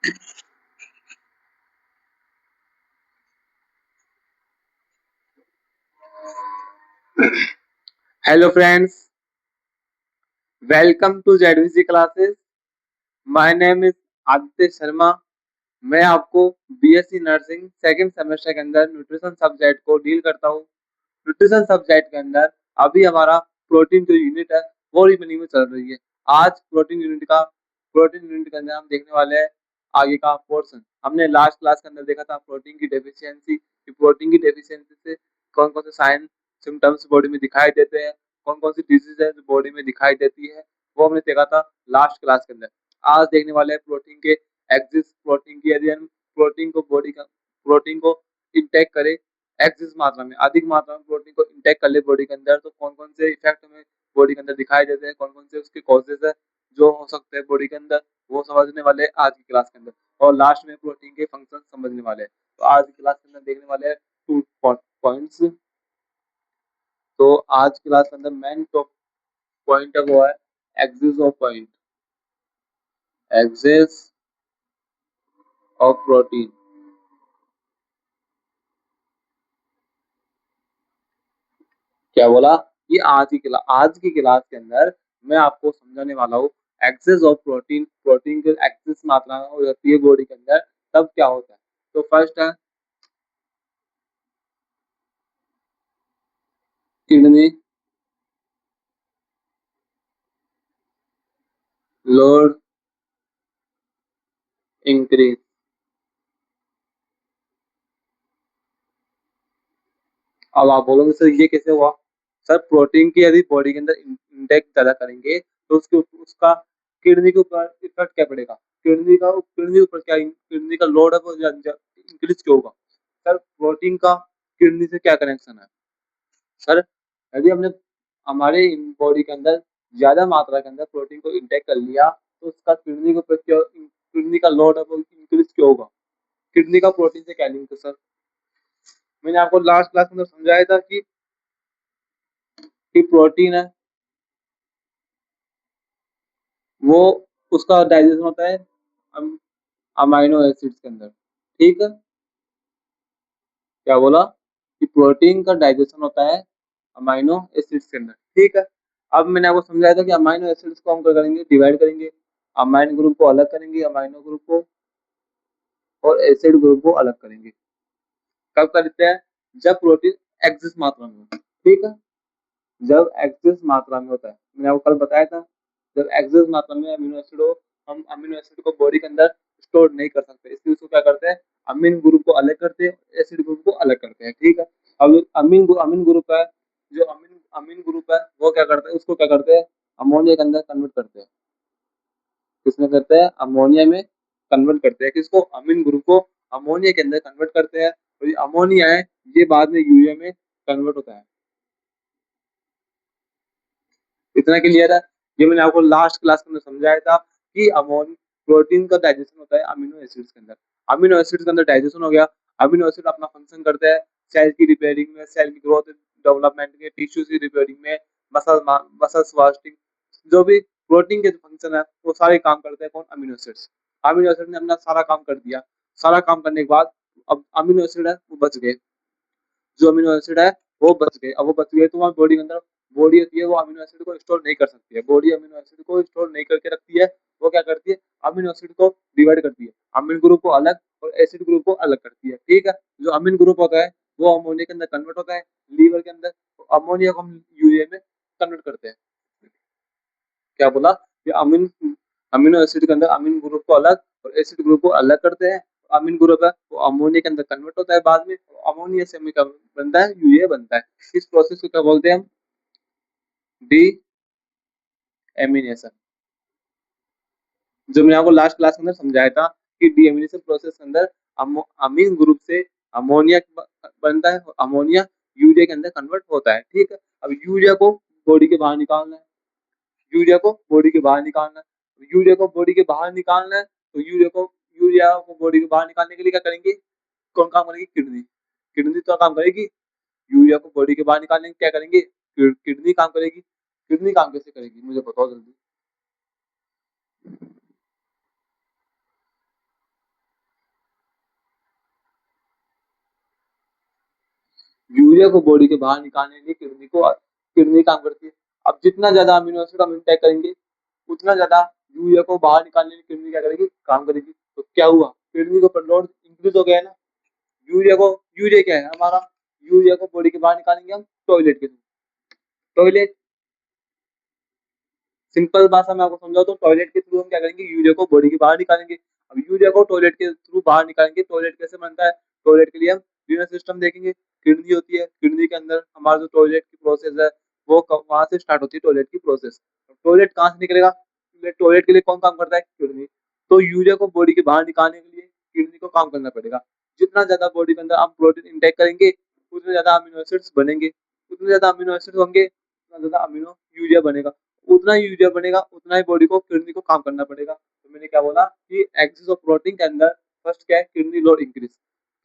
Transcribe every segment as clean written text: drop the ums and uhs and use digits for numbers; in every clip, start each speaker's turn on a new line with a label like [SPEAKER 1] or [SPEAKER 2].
[SPEAKER 1] Hello friends, welcome to ZVC classes. My name is Aditya Sharma. मैं आपको BSc nursing second semester के अंदर nutrition subject को डील करता हूँ। न्यूट्रिशन सब्जेक्ट के अंदर अभी हमारा प्रोटीन जो यूनिट है वो रिमेनिंग में चल रही है। आज प्रोटीन यूनिट के अंदर हम देखने वाले हैं आगे का पोर्शन। हमने लास्ट क्लास के अंदर देखा था प्रोटीन की डेफिशिएंसी, कि प्रोटीन की डेफिशिएंसी से कौन कौन से साइन सिम्टम्स बॉडी में दिखाई देते हैं, कौन कौन सी डिजीज है जो बॉडी में दिखाई देती है, वो हमने देखा था लास्ट क्लास के अंदर। आज देखने वाले हैं प्रोटीन के एक्सिस, प्रोटीन की यदि हम प्रोटीन को इंटेक करें एक्सिस मात्रा में, अधिक मात्रा में प्रोटीन को इंटेक कर ले बॉडी के अंदर, तो कौन कौन से इफेक्ट हमें बॉडी के अंदर दिखाई देते हैं, कौन कौन से उसके कॉजेज है जो हो सकते हैं बॉडी के अंदर, वो समझने वाले हैं आज की क्लास के अंदर। और लास्ट में प्रोटीन के फंक्शन समझने वाले हैं। तो आज की क्लास के अंदर देखने वाले हैं 2 पॉइंट्स। तो आज की क्लास के अंदर मेन तो पॉइंट है वो है axis of point, axis of protein. क्या बोला? कि आज की क्लास के अंदर मैं आपको समझाने वाला हूँ एक्सेस ऑफ प्रोटीन। प्रोटीन की एक्सेस मात्रा हो जाती है बॉडी के अंदर, तब क्या होता है। तो फर्स्ट है किडनी लोड इंक्रीज। अब आप बोलोगे सर ये कैसे हुआ? सर प्रोटीन की यदि बॉडी के अंदर इंटेक ज्यादा करेंगे तो उसका किडनी के ऊपर इफेक्ट क्या पड़ेगा? किडनी ऊपर क्या, किडनी का लोड है वो इंक्रीज क्यों होगा? सर प्रोटीन का किडनी से क्या कनेक्शन है? सर यदि हमने हमारे बॉडी के अंदर ज्यादा मात्रा के अंदर प्रोटीन को इंटेक कर लिया तो उसका किडनी के ऊपर क्यों, किडनी का लोड है वो इंक्रीज क्यों होगा? किडनी का प्रोटीन से क्या लिंक है सर? मैंने आपको लास्ट क्लास में समझाया था कि प्रोटीन है वो, उसका डाइजेशन होता है अमाइनो एसिड्स के अंदर। ठीक है, क्या बोला? कि प्रोटीन का डाइजेशन होता है अमाइनो एसिड्स के अंदर। ठीक है, अब मैंने आपको समझाया था कि अमाइनो एसिड्स को हम क्या करेंगे, डिवाइड करेंगे, अमाइन ग्रुप को अलग करेंगे, अमाइनो ग्रुप को और एसिड ग्रुप को अलग करेंगे। कब करते हैं? जब प्रोटीन एक्सिस मात्रा में होता है। ठीक है, जब एक्सिस मात्रा में होता है, मैंने आपको कल बताया था जब एक्सिस मात्रा में अमीनो एसिड हो, हम अमीनो एसिड को बॉडी के अंदर स्टोर नहीं कर सकते, इसलिए उसको क्या करते हैं, अमीन ग्रुप को अलग करते हैं, एसिड ग्रुप को अलग करते हैं। ठीक है, अब अमीन ग्रुप है, जो अमीन अमीन ग्रुप है वो क्या करते हैं, उसको क्या करते हैं, अमोनिया के अंदर कन्वर्ट करते हैं। किसमें करते हैं? अमोनिया में कन्वर्ट करते हैं। किसको? अमीन ग्रुप को अमोनिया के अंदर कन्वर्ट करते हैं, और ये अमोनिया है ये बाद में यूरिया में कन्वर्ट होता है। इतना क्लियर है? ये मैंने आपको लास्ट क्लास में समझाया था कि अमोन प्रोटीन का डाइजेशन होता है अमीनो एसिड्स के अंदर। अमीनो एसिड्स के अंदर डाइजेशन हो गया, अमीनो एसिड अपना फंक्शन करते हैं सेल की रिपेयरिंग में, सेल की ग्रोथ डेवलपमेंट में, टिश्यू की रिपेयरिंग में, मसल फास्टिंग, जो भी प्रोटीन के फंक्शन है वो सारे काम करते हैं कौन? Amino acids. अमीनो एसिड ने अपना सारा काम कर दिया, सारा काम करने के बाद अब अमीनो एसिड है वो बच गए, जो अमीनो एसिड है वो बच गए। अब वो बच गए तो वहाँ बॉडी के अंदर बॉडी होती है वो अमीनो एसिड को स्टोर नहीं कर सकती है, बॉडी अमीनो एसिड को स्टोर नहीं करके रखती है। वो क्या करती है? अमीनो एसिड को डिवाइड करती है, अमीन ग्रुप को अलग और एसिड ग्रुप को अलग करती है। ठीक है, जो अमीन ग्रुप होता है वो अमोनिया के अंदर कन्वर्ट होता है, लीवर के अंदर अमोनिया को हम यूरिया में कन्वर्ट करते हैं। क्या बोला? कि अमीन अमीनो एसिड के अंदर अमीन ग्रुप को अलग और एसिड ग्रुप को अलग करते हैं। अमीन ग्रुप है वो अमोनिया के अंदर कन्वर्ट होता है बाद में, अमोनिया से हमें क्या बनता है? यूरिया बनता है। इस प्रोसेस को क्या बोलते हैं हम? डी एमिनेशन। जो मैंने आपको लास्ट क्लास के अंदर समझाया था कि डी एमिनेशन प्रोसेस के अंदर अमीन ग्रुप से अमोनिया बनता है, अमोनिया यूरिया के अंदर कन्वर्ट होता है। ठीक है, अब यूरिया को बॉडी के बाहर निकालना है, यूरिया को बॉडी के बाहर निकालना है, यूरिया को बॉडी के बाहर निकालना है, तो यूरिया को बॉडी के बाहर निकालने के लिए क्या करेंगे? कौन काम करेगी? किडनी। किडनी तो काम करेगी। यूरिया को बॉडी के बाहर निकालने के क्या करेंगे? किडनी काम करेगी। किडनी काम कैसे करेगी मुझे बताओ जल्दी। यूरिया को बॉडी के बाहर निकालने के लिए किडनी काम करती है। अब जितना ज्यादा अमीनो एसिड हम इंटेक करेंगे उतना ज्यादा यूरिया को बाहर निकालने के लिए किडनी क्या करेगी, काम करेगी। तो क्या हुआ, किडनी के ऊपर लोड इंक्रीज हो गया है ना। यूरिया क्या है हमारा, यूरिया को बॉडी के बाहर निकालेंगे हम टॉयलेट के थ्रू। टॉयलेट, सिंपल भाषा में आपको समझाओ तो टॉयलेट के थ्रू हम क्या करेंगे, यूरिया को बॉडी के बाहर निकालेंगे। अब यूरिया को टॉयलेट के थ्रू बाहर निकालेंगे, टॉयलेट कैसे बनता है, टॉयलेट के लिए हम यूरिन सिस्टम देखेंगे। किडनी होती है, किडनी के अंदर हमारा जो टॉयलेट की प्रोसेस है वो वहां से स्टार्ट होती है, टॉयलेट की प्रोसेस। टॉयलेट कहाँ से निकलेगा, टॉयलेट के लिए कौन काम करता है, किडनी। तो यूरिया को बॉडी के बाहर निकालने के लिए किडनी को काम करना पड़ेगा। जितना ज्यादा बॉडी के अंदर हम प्रोटीन इंटेक करेंगे उतने ज्यादा अमीनो एसिड्स बनेंगे, उतने ज्यादा अमीनो एसिड्स होंगे उतना ज्यादा अमीनो यूरिया बनेगा, उतना ही यूरिया बनेगा उतना ही बॉडी को किडनी को काम करना पड़ेगा। तो मैंने क्या बोला कि एक्सिस ऑफ प्रोटीन के अंदर फर्स्ट क्या है, किडनी लोड इंक्रीज।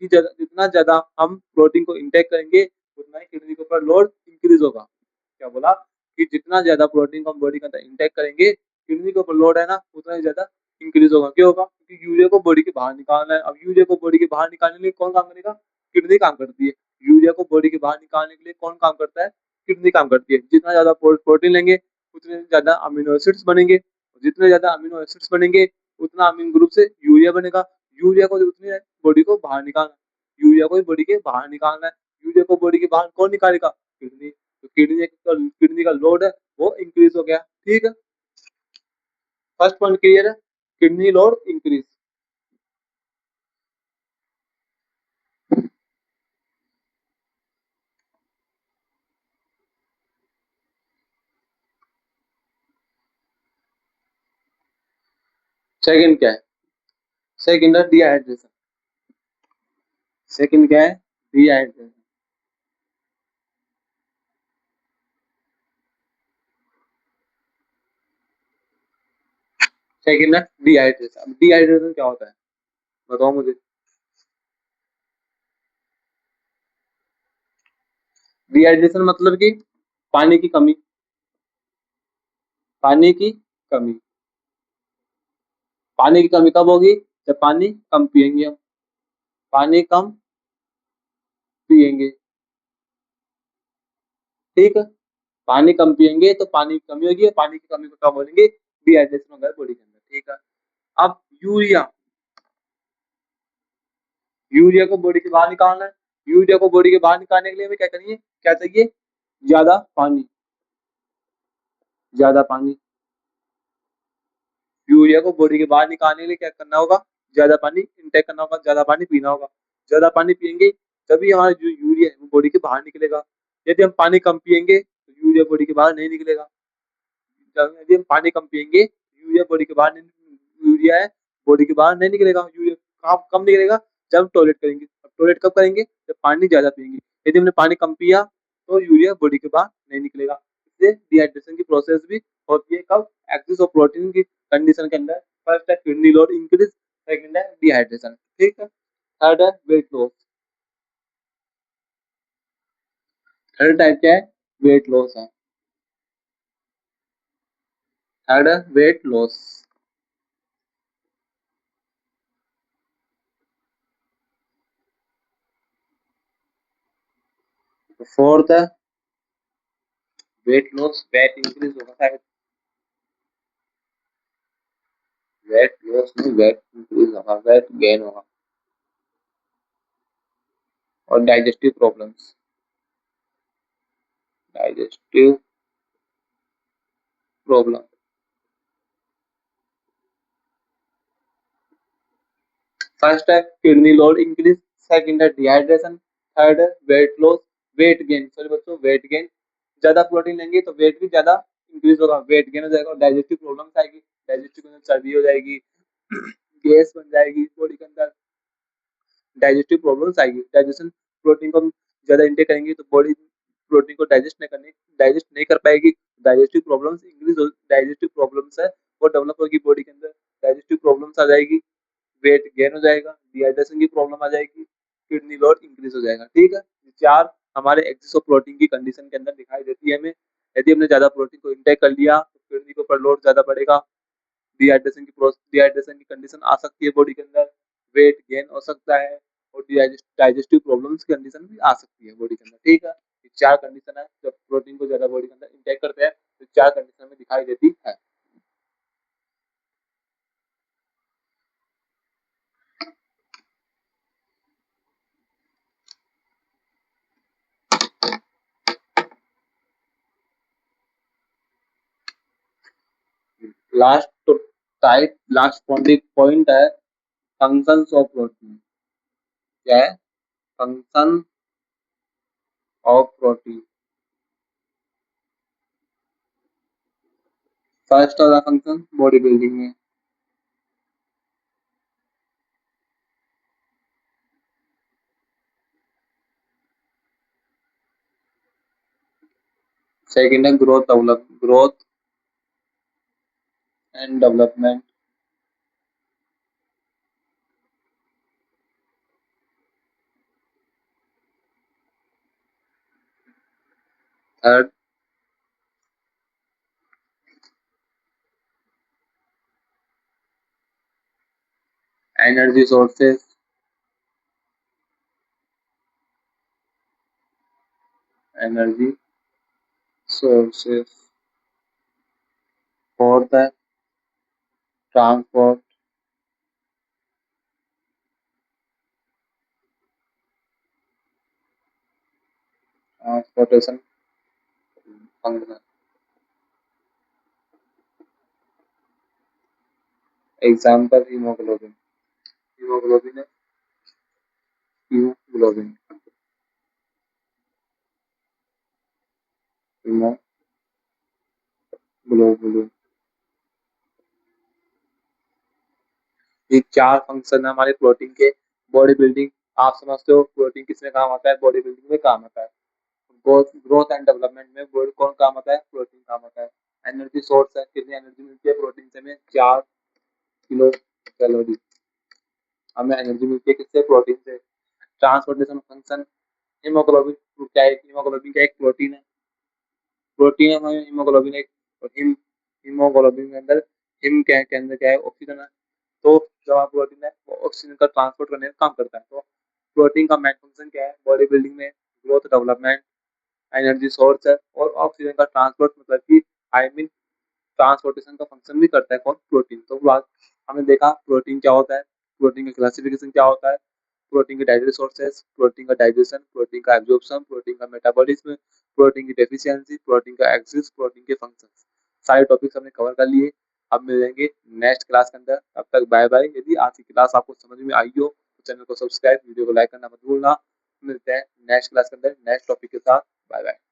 [SPEAKER 1] कि जितना ज्यादा हम प्रोटीन को इंटेक करेंगे उतना ही किडनी के ऊपर लोड इंक्रीज होगा। क्या बोला कि जितना ज्यादा प्रोटीन को हम बॉडी के अंदर इंटेक करेंगे किडनी के ऊपर लोड है ना उतना ही ज्यादा इंक्रीज होगा। क्यों होगा, क्योंकि यूरिया को बॉडी के बाहर निकालना है। अब यूरिया को बॉडी के बाहर निकालने के लिए कौन काम करेगा, किडनी काम करती है। यूरिया को बॉडी के बाहर निकालने के लिए कौन काम करता है, किडनी काम करती है। जितना ज्यादा प्रोटीन लेंगे उतने ज्यादा अमीनो एसिड्स बनेंगे, जितने ज्यादा अमीनो एसिड्स बनेंगे उतना अमीन ग्रुप से यूरिया बनेगा। यूरिया को उतनी बॉडी को बाहर निकालना, यूरिया को बॉडी के बाहर निकालना है। यूरिया को बॉडी के बाहर कौन निकालेगा, किडनी। तो किडनी का लोड है वो इंक्रीज हो गया। ठीक है, फर्स्ट पॉइंट क्लियर है, किडनी लोड इंक्रीज। सेकंड क्या है, सेकंड है डिहाइड्रेशन। सेकंड क्या है, डिहाइड्रेशन। सेकंड है डिहाइड्रेशन। अब डिहाइड्रेशन क्या होता है बताओ मुझे। डिहाइड्रेशन मतलब कि पानी की कमी, पानी की कमी। पानी की कमी कब होगी, जब पानी कम पिएंगे हम, पानी कम पिएंगे। ठीक है, पानी कम पिएंगे तो पानी की कमी होगी, पानी की कमी को क्या बोलेंगे, डिहाइड्रेशन होगा बॉडी के अंदर। ठीक है, अब यूरिया, यूरिया को बॉडी के बाहर निकालना है। यूरिया को बॉडी के बाहर निकालने के लिए हमें क्या करेंगे, क्या चाहिए, ज्यादा पानी, ज्यादा पानी। यूरिया को बॉडी के बाहर निकालने के लिए क्या करना होगा, ज्यादा पानी इंटेक करना होगा, ज्यादा पानी पीना होगा। ज्यादा पानी पियेंगे तभी हमारा जो यूरिया है वो बॉडी के बाहर निकलेगा। यदि हम पानी कम पियेंगे तो यूरिया बॉडी के बाहर नहीं निकलेगा। यदि हम पानी कम पियेंगे यूरिया बॉडी के बाहर नहीं, यूरिया है बॉडी के बाहर नहीं निकलेगा। यूरिया कम निकलेगा जब हम टॉयलेट करेंगे। अब टॉयलेट कब करेंगे, जब पानी ज्यादा पियेंगे। यदि हमने पानी कम पिया तो यूरिया बॉडी के बाहर नहीं निकलेगा। इससे डिहाइड्रेशन की प्रोसेस भी होती है कब, एक्सेस ऑफ प्रोटीन की कंडीशन के अंदर। फर्स्ट है किडनी लोड इंक्रीज, सेकंड है डिहाइड्रेशन। ठीक है, थर्ड है वेट लॉस। थर्ड टाइप क्या है, वेट लॉस है। थर्ड है वेट लॉस। फोर्थ है वेट लॉस, वेट इंक्रीज होगा शायद, वेट लॉस नहीं वेट इंक्रीज होगा, वेट गेन होगा। और digestive problems, digestive problem. First है किडनी लोड इंक्रीज, सेकंड है डिहाइड्रेशन, थर्ड है weight loss, weight gain. Sorry बच्चों, वेट गेन। ज्यादा प्रोटीन लेंगे तो वेट भी ज्यादा इंक्रीज होगा, वेट गेन हो जाएगा और डाइजेस्टिव प्रॉब्लम्स आएगी। डाइजेस्टिव के अंदर चर्बी हो जाएगी, गैस बन जाएगी बॉडी के अंदर, डाइजेस्टिव प्रॉब्लम्स आएगी। डाइजेशन, प्रोटीन को हम ज्यादा इंटेक करेंगे तो बॉडी प्रोटीन को डाइजेस्ट नहीं कर पाएगी। Digestive problems increase, digestive problems है वो डेवलप होगी बॉडी के अंदर, डाइजेस्टिव प्रॉब्लम्स आ जाएगी, वेट गेन हो जाएगा, डिहाइड्रेशन की प्रॉब्लम आ जाएगी, किडनी लोड इंक्रीज हो जाएगा। ठीक है, चार हमारे एक्सेस ऑफ प्रोटीन की कंडीशन के अंदर दिखाई देती है हमें। यदि हमने ज्यादा प्रोटीन को इंटेक कर लिया तो किडनी के ऊपर लोड ज्यादा पड़ेगा, डिहाइड्रेशन की कंडीशन आ सकती है बॉडी के अंदर, वेट गेन हो सकता है और डाइजेस्टिव प्रॉब्लम्स की कंडीशन भी आ सकती है बॉडी के अंदर। ठीक है, ये 4 कंडीशन है जब प्रोटीन को ज्यादा बॉडी के अंदर इंटेक करते हैं, तो 4 कंडीशन में दिखाई देती है। लास्ट तो टाइप लास्ट पॉइंट है फंक्शंस ऑफ प्रोटीन। क्या है? Function of protein. फर्स्ट वाला फंक्शन बॉडी बिल्डिंग में, सेकंड है growth and development, third energy sources, energy sources, fourth है transport, transportation function. Example haemoglobin, haemoglobin है, हीमोग्लोबिन, हीमोग्लोबिन। ये 4 function है हमारे प्रोटीन के। बॉडी बिल्डिंग, आप समझते हो प्रोटीन किसमें काम आता है? बॉडी बिल्डिंग में काम आता है। ग्रोथ एंड डेवलपमेंट में कौन काम आता है? प्रोटीन काम आता है। एनर्जी सोर्स है, कितनी एनर्जी मिलती है प्रोटीन से? हमें 4 किलो कैलोरी हमें एनर्जी मिलती है किससे? प्रोटीन से। ट्रांसपोर्टेशन फंक्शन, हीमोग्लोबिन क्या है? हीमोग्लोबिन क्या एक प्रोटीन है? प्रोटीन है हीमोग्लोबिन एक। और हीमोग्लोबिन के अंदर के अंदर क्या है? ऑक्सीजन है। तो जो आप प्रोटीन है वो ऑक्सीजन का ट्रांसपोर्ट करने का काम करता है। तो प्रोटीन का मेन फंक्शन क्या है बॉडी बिल्डिंग में? ग्रोथ, डेवलपमेंट, एनर्जी सोर्स है और ऑक्सीजन का ट्रांसपोर्ट, मतलब कि आई मीन ट्रांसपोर्टेशन का फंक्शन भी करता है कौन? प्रोटीन। तो बात हमने देखा प्रोटीन क्या होता है, प्रोटीन का क्लासिफिकेशन क्या होता है, प्रोटीन के डाइजेस्टिव सोर्सेस, प्रोटीन का डाइजेशन, प्रोटीन का एब्जॉर्प्शन, प्रोटीन का मेटाबॉलिज्म, प्रोटीन की डेफिशिएंसी, प्रोटीन का एक्सिस, प्रोटीन के फंक्शंस, सारे टॉपिक्स हमने कवर कर लिए। अब मिलेंगे नेक्स्ट क्लास के अंदर, तब तक बाय बाय। यदि आज की क्लास आपको समझ में आई हो तो चैनल को सब्सक्राइब, वीडियो को लाइक करना मत भूलना। मिलते हैं नेक्स्ट क्लास के अंदर नेक्स्ट टॉपिक के साथ। Bye bye.